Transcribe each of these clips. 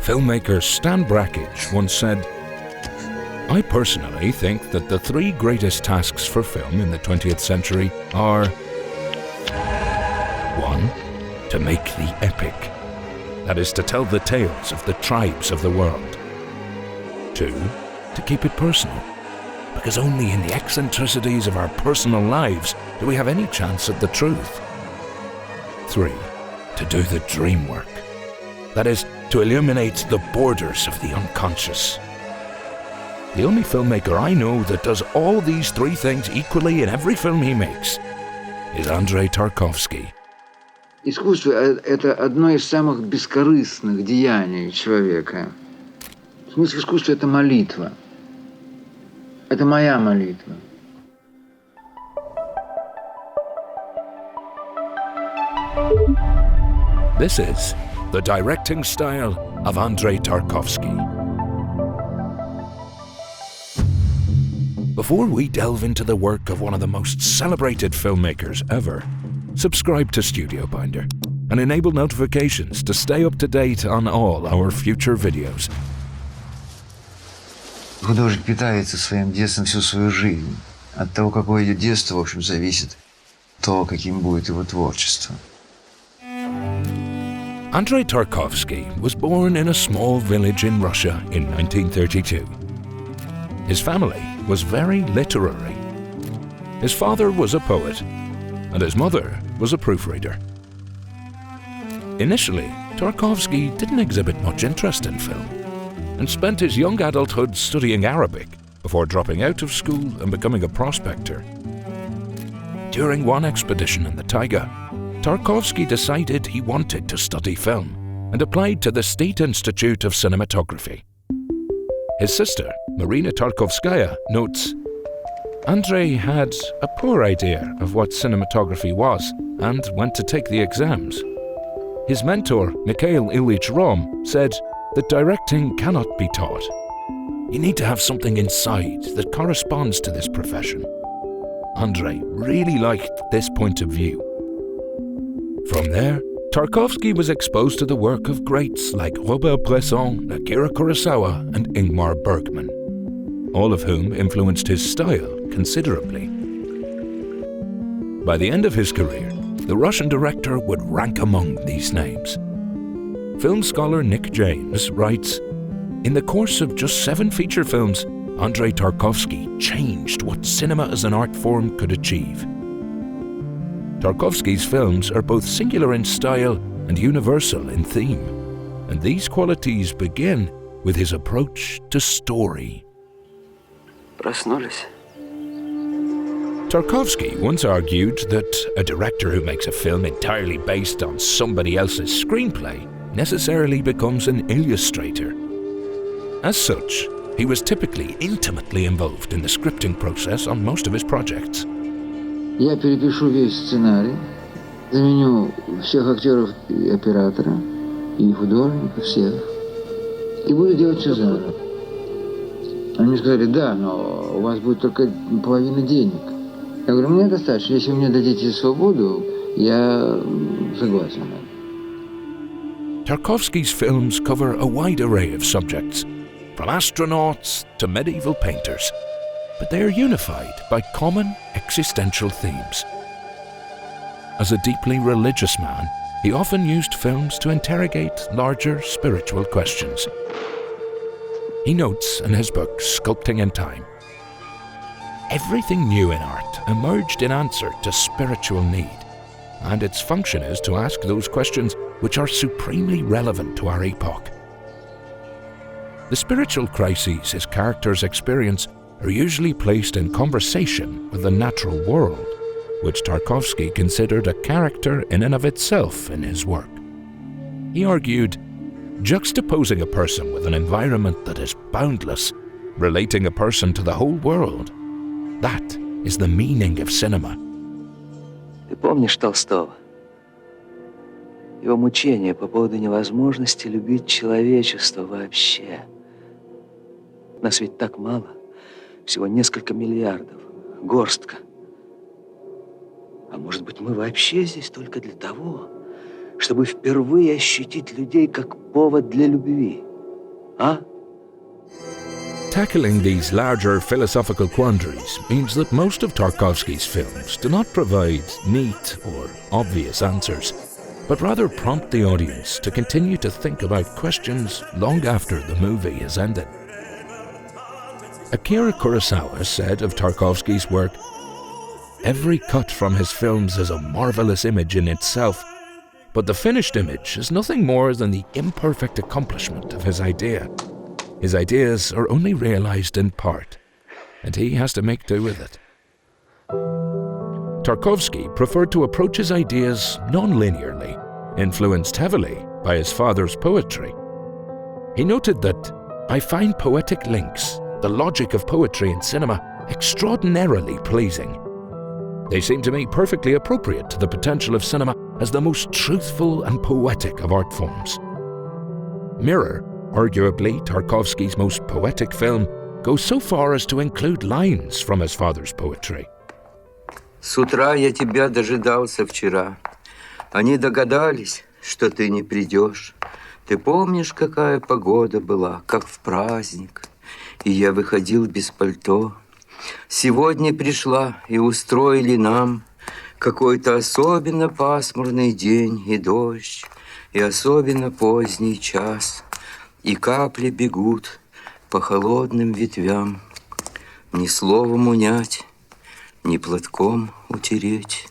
Filmmaker Stan Brakhage once said, "I personally think that the three greatest tasks for film in the 20th century are 1. To make the epic. That is, to tell the tales of the tribes of the world. 2. To keep it personal, because only in the eccentricities of our personal lives do we have any chance at the truth. 3. To do the dream work. That is, to illuminate the borders of the unconscious." The only filmmaker I know that does all these three things equally in every film he makes is Andrei Tarkovsky. Искусство – это одно из самых бескорыстных деяний человека. Смысл искусства – это молитва. Это моя молитва. This is the directing style of Andrei Tarkovsky. Before we delve into the work of one of the most celebrated filmmakers ever, subscribe to StudioBinder and enable notifications to stay up to date on all our future videos. Художник питается своим детством всю свою жизнь. От того, какое идет детство, в общем, зависит то, каким будет его творчество. Andrei Tarkovsky was born in a small village in Russia in 1932. His family was very literary. His father was a poet, and his mother was a proofreader. Initially, Tarkovsky didn't exhibit much interest in film, and spent his young adulthood studying Arabic before dropping out of school and becoming a prospector. During one expedition in the taiga, Tarkovsky decided he wanted to study film and applied to the State Institute of Cinematography. His sister, Marina Tarkovskaya, notes, "Andrei had a poor idea of what cinematography was and went to take the exams. His mentor, Mikhail Ilyich Rom, said that directing cannot be taught. You need to have something inside that corresponds to this profession." Andrei really liked this point of view. From there, Tarkovsky was exposed to the work of greats like Robert Bresson, Akira Kurosawa, and Ingmar Bergman, all of whom influenced his style considerably. By the end of his career, the Russian director would rank among these names. Film scholar Nick James writes, "In the course of just 7 feature films, Andrei Tarkovsky changed what cinema as an art form could achieve." Tarkovsky's films are both singular in style and universal in theme, and these qualities begin with his approach to story. Проснулись? Tarkovsky once argued that a director who makes a film entirely based on somebody else's screenplay necessarily becomes an illustrator. As such, he was typically intimately involved in the scripting process on most of his projects. Я перепишу весь сценарий, заменю всех актеров и оператора, и художника, всех, и буду делать все заново. Они мне сказали: "Да, но у вас будет только половина денег". Я говорю: "Мне достаточно, если вы мне дадите свободу, я согласен". Tarkovsky's films cover a wide array of subjects, from astronauts to medieval painters, but they are unified by common existential themes. As a deeply religious man, he often used films to interrogate larger spiritual questions. He notes in his book, Sculpting in Time, "Everything new in art emerged in answer to spiritual need, and its function is to ask those questions which are supremely relevant to our epoch." The spiritual crises his characters experience are usually placed in conversation with the natural world, which Tarkovsky considered a character in and of itself in his work. He argued, juxtaposing a person with an environment that is boundless, relating a person to the whole world, that is the meaning of cinema. Ты помнишь Толстого? Его мучения по поводу невозможности любить человечество вообще. Нас ведь так мало. Всего несколько миллиардов, горстка. А может быть, мы вообще здесь только для того, чтобы впервые ощутить людей как повод для любви? а? Tackling these larger philosophical quandaries means that most of Tarkovsky's films do not provide neat or obvious answers, but rather prompt the audience to continue to think about questions long after the movie has ended. Akira Kurosawa said of Tarkovsky's work, "Every cut from his films is a marvelous image in itself, but the finished image is nothing more than the imperfect accomplishment of his idea. His ideas are only realized in part, and he has to make do with it." Tarkovsky preferred to approach his ideas non-linearly, influenced heavily by his father's poetry. He noted that, "I find poetic links, the logic of poetry in cinema, extraordinarily pleasing. They seem to me perfectly appropriate to the potential of cinema as the most truthful and poetic of art forms." Mirror, arguably Tarkovsky's most poetic film, goes so far as to include lines from his father's poetry. С утра я тебя дожидался вчера. Они догадались, что ты не придешь. Ты помнишь, какая погода была, как в праздник? И я выходил без пальто. Сегодня пришла и устроили нам какой-то особенно пасмурный день и дождь, и особенно поздний час. И капли бегут по холодным ветвям. Ни словом унять, ни платком утереть.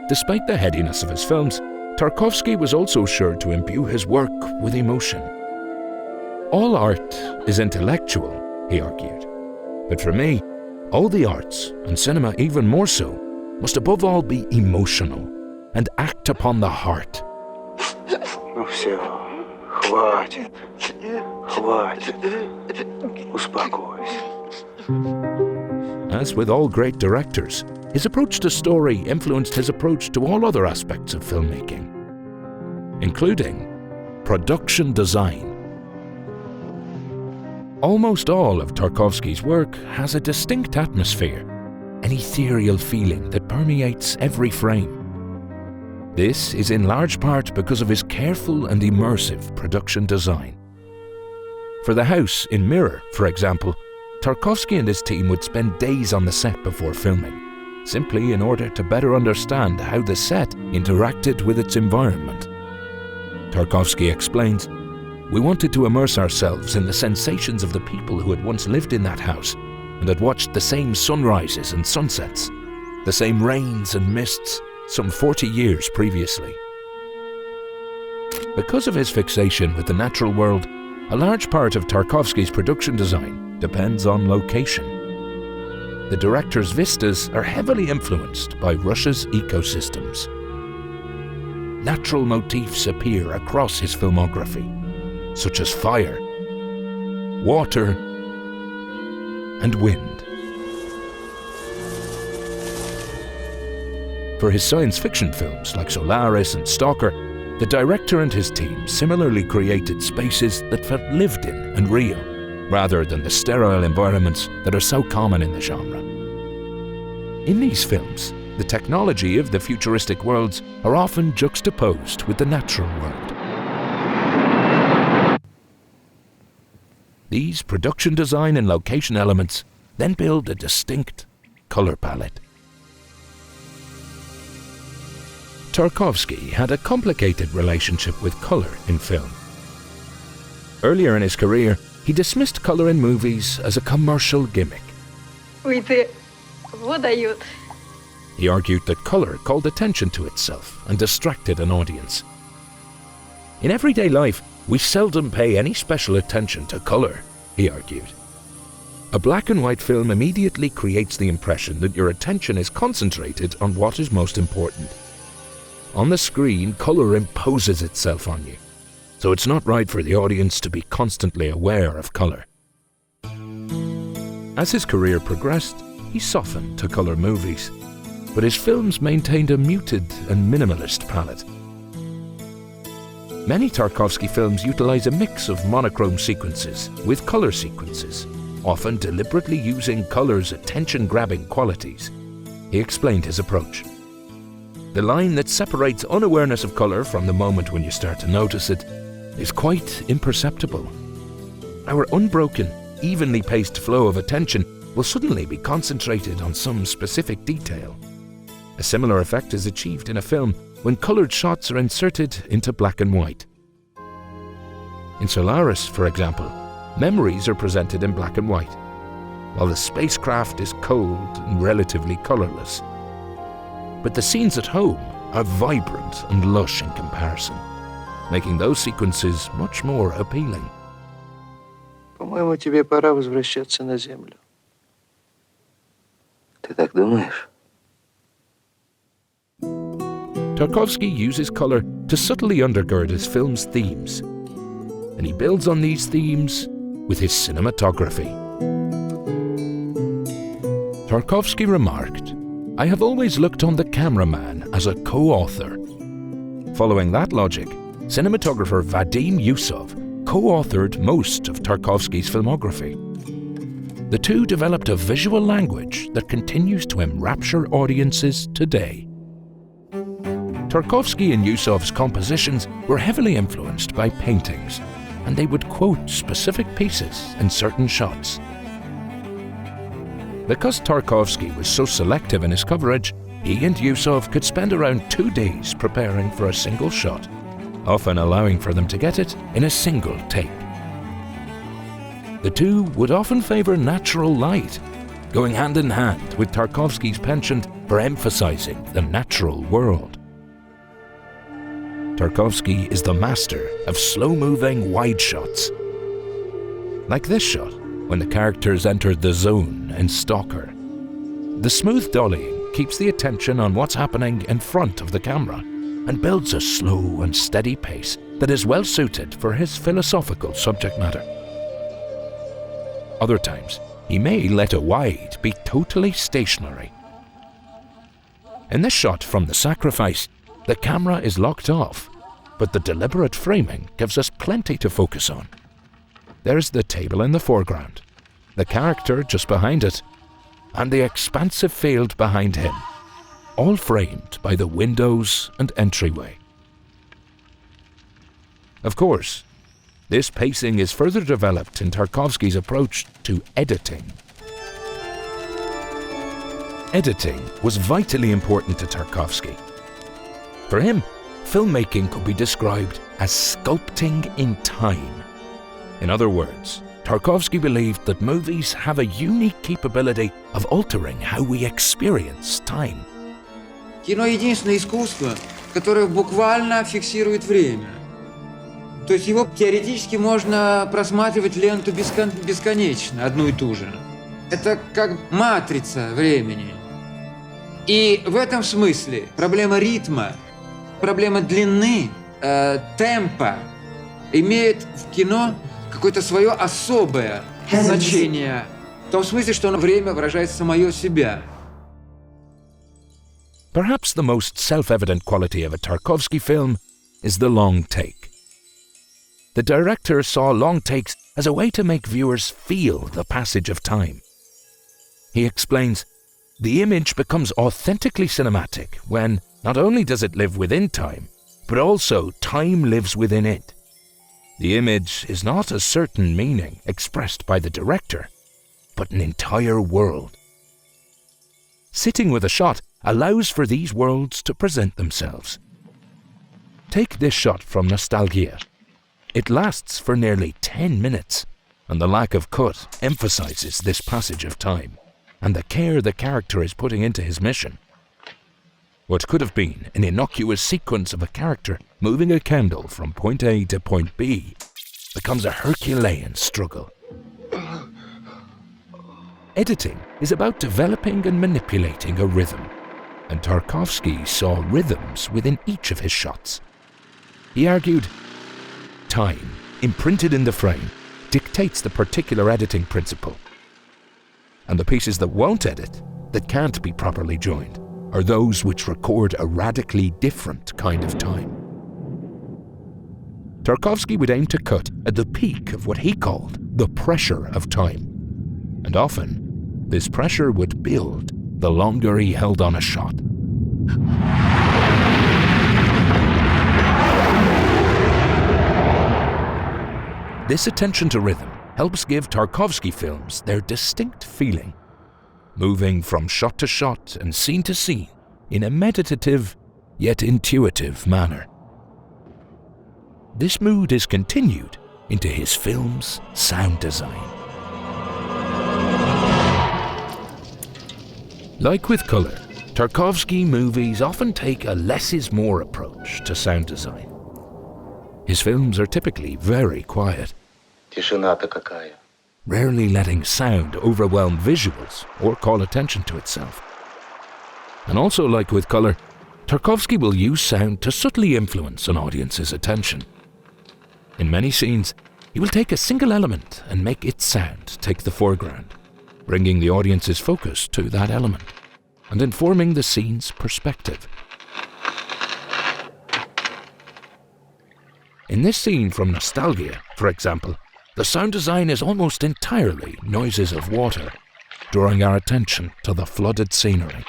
Despite the headiness of his films, Tarkovsky was also sure to imbue his work with emotion. All art is intellectual, he argued. But for me, all the arts, and cinema even more so, must above all be emotional and act upon the heart. Ну все, хватит, успокойся. As with all great directors, his approach to story influenced his approach to all other aspects of filmmaking, including production design. Almost all of Tarkovsky's work has a distinct atmosphere, an ethereal feeling that permeates every frame. This is in large part because of his careful and immersive production design. For the house in Mirror, for example, Tarkovsky and his team would spend days on the set before filming, simply in order to better understand how the set interacted with its environment. Tarkovsky explains, "We wanted to immerse ourselves in the sensations of the people who had once lived in that house and had watched the same sunrises and sunsets, the same rains and mists, some 40 years previously." Because of his fixation with the natural world, a large part of Tarkovsky's production design depends on location. The director's vistas are heavily influenced by Russia's ecosystems. Natural motifs appear across his filmography, such as fire, water, and wind. For his science fiction films like Solaris and Stalker, the director and his team similarly created spaces that felt lived in and real, rather than the sterile environments that are so common in the genre. In these films, the technology of the futuristic worlds are often juxtaposed with the natural world. These production design and location elements then build a distinct color palette. Tarkovsky had a complicated relationship with color in film. Earlier in his career, he dismissed color in movies as a commercial gimmick. He argued that color called attention to itself and distracted an audience. In everyday life, we seldom pay any special attention to color, he argued. A black and white film immediately creates the impression that your attention is concentrated on what is most important. On the screen, color imposes itself on you, so it's not right for the audience to be constantly aware of color. As his career progressed, he softened to color movies, but his films maintained a muted and minimalist palette. Many Tarkovsky films utilize a mix of monochrome sequences with color sequences, often deliberately using color's attention-grabbing qualities. He explained his approach. "The line that separates unawareness of color from the moment when you start to notice it is quite imperceptible. Our unbroken, evenly paced flow of attention will suddenly be concentrated on some specific detail. A similar effect is achieved in a film when coloured shots are inserted into black and white. In Solaris, for example, memories are presented in black and white, while the spacecraft is cold and relatively colourless. But the scenes at home are vibrant and lush in comparison, making those sequences much more appealing. По-моему, тебе пора возвращаться на Землю. Ты так думаешь? Tarkovsky uses colour to subtly undergird his film's themes, and he builds on these themes with his cinematography. Tarkovsky remarked, "I have always looked on the cameraman as a co-author." Following that logic, cinematographer Vadim Yusov co-authored most of Tarkovsky's filmography. The two developed a visual language that continues to enrapture audiences today. Tarkovsky and Yusov's compositions were heavily influenced by paintings, and they would quote specific pieces in certain shots. Because Tarkovsky was so selective in his coverage, he and Yusov could spend around 2 days preparing for a single shot, often allowing for them to get it in a single take. The two would often favour natural light, going hand in hand with Tarkovsky's penchant for emphasising the natural world. Tarkovsky is the master of slow-moving wide shots. Like this shot, when the characters enter the zone in Stalker. The smooth dollying keeps the attention on what's happening in front of the camera and builds a slow and steady pace that is well suited for his philosophical subject matter. Other times, he may let a wide be totally stationary. In this shot from The Sacrifice, the camera is locked off, but the deliberate framing gives us plenty to focus on. There's the table in the foreground, the character just behind it, and the expansive field behind him, all framed by the windows and entryway. Of course, this pacing is further developed in Tarkovsky's approach to editing. Editing was vitally important to Tarkovsky. For him, filmmaking could be described as sculpting in time. In other words, Tarkovsky believed that movies have a unique capability of altering how we experience time. Кино — единственное искусство, которое буквально фиксирует время. То есть его теоретически можно просматривать ленту бесконечно, одну и ту же. Это как матрица времени. И в этом смысле проблема ритма, проблема длины, темпа имеет в кино какое-то свое особое значение. В том смысле, что время выражает самое себя. Perhaps the most self-evident quality of a Tarkovsky film is the long take. The director saw long takes as a way to make viewers feel the passage of time. He explains, the image becomes authentically cinematic when not only does it live within time, but also time lives within it. The image is not a certain meaning expressed by the director, but an entire world. Sitting with a shot allows for these worlds to present themselves. Take this shot from Nostalgia. It lasts for nearly 10 minutes, and the lack of cut emphasizes this passage of time and the care the character is putting into his mission. What could have been an innocuous sequence of a character moving a candle from point A to point B becomes a Herculean struggle. Editing is about developing and manipulating a rhythm, and Tarkovsky saw rhythms within each of his shots. He argued, time, imprinted in the frame, dictates the particular editing principle. And the pieces that won't edit, that can't be properly joined, are those which record a radically different kind of time. Tarkovsky would aim to cut at the peak of what he called the pressure of time. And often, this pressure would build the longer he held on a shot. This attention to rhythm helps give Tarkovsky films their distinct feeling, moving from shot to shot and scene to scene in a meditative yet intuitive manner. This mood is continued into his film's sound design. Like with color, Tarkovsky movies often take a less is more approach to sound design. His films are typically very quiet, Тишина-то какая. rarely letting sound overwhelm visuals or call attention to itself. And also like with color, Tarkovsky will use sound to subtly influence an audience's attention. In many scenes, he will take a single element and make its sound take the foreground, bringing the audience's focus to that element and informing the scene's perspective. In this scene from Nostalgia, for example, the sound design is almost entirely noises of water, drawing our attention to the flooded scenery.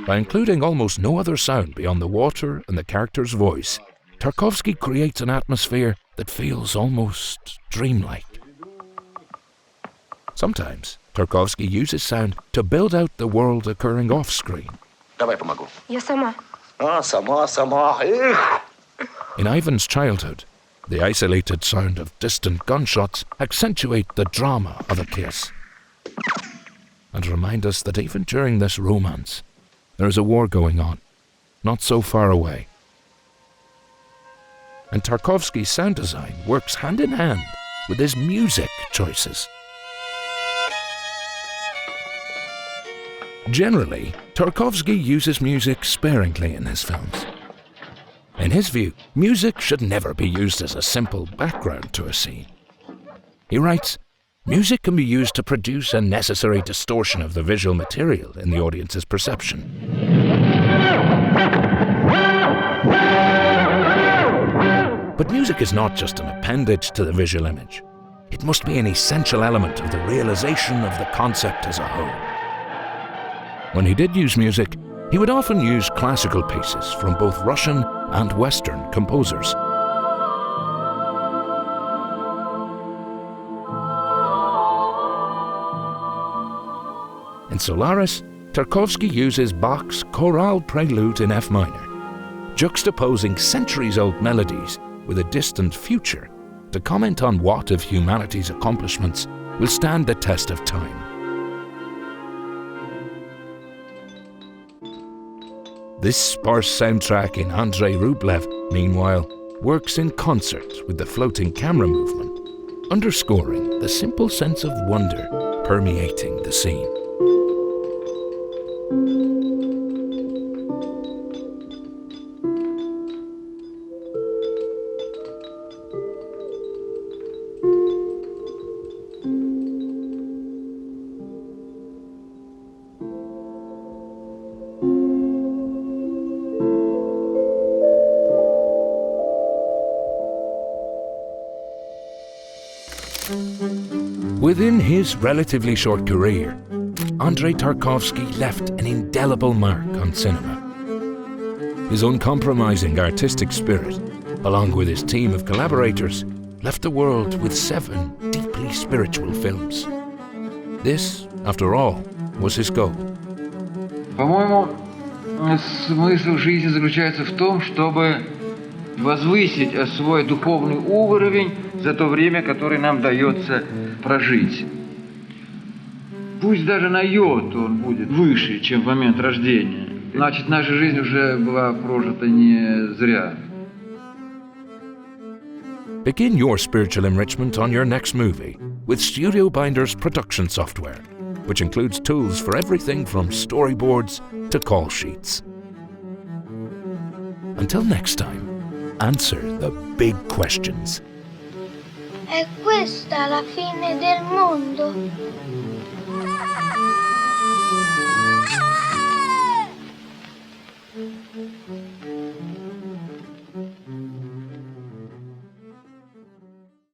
By including almost no other sound beyond the water and the character's voice, Tarkovsky creates an atmosphere that feels almost dreamlike. Sometimes Tarkovsky uses sound to build out the world occurring off-screen. Давай помогу. Я сама. Сама. Эх! In Ivan's childhood, the isolated sound of distant gunshots accentuate the drama of a kiss and remind us that even during this romance, there is a war going on, not so far away. And Tarkovsky's sound design works hand in hand with his music choices. Generally, Tarkovsky uses music sparingly in his films. In his view, music should never be used as a simple background to a scene. He writes, "Music can be used to produce a necessary distortion of the visual material in the audience's perception." But music is not just an appendage to the visual image. It must be an essential element of the realization of the concept as a whole. When he did use music, he would often use classical pieces from both Russian and Western composers. In Solaris, Tarkovsky uses Bach's Chorale Prelude in F minor, juxtaposing centuries-old melodies with a distant future to comment on what of humanity's accomplishments will stand the test of time. This sparse soundtrack in Andrei Rublev, meanwhile, works in concert with the floating camera movement, underscoring the simple sense of wonder permeating the scene. Within his relatively short career, Andrei Tarkovsky left an indelible mark on cinema. His uncompromising artistic spirit, along with his team of collaborators, left the world with 7 deeply spiritual films. This, after all, was his goal. По-моему, смысл жизни заключается в том, чтобы возвысить свой духовный уровень за то время, которое нам дается прожить. Пусть даже на йоту он будет выше, чем в момент рождения. Значит, наша жизнь уже была прожита не зря. Begin your spiritual enrichment on your next movie with StudioBinder's production software, which includes tools for everything from storyboards to call sheets. Until next time, answer the big questions. È questa la fine del mondo?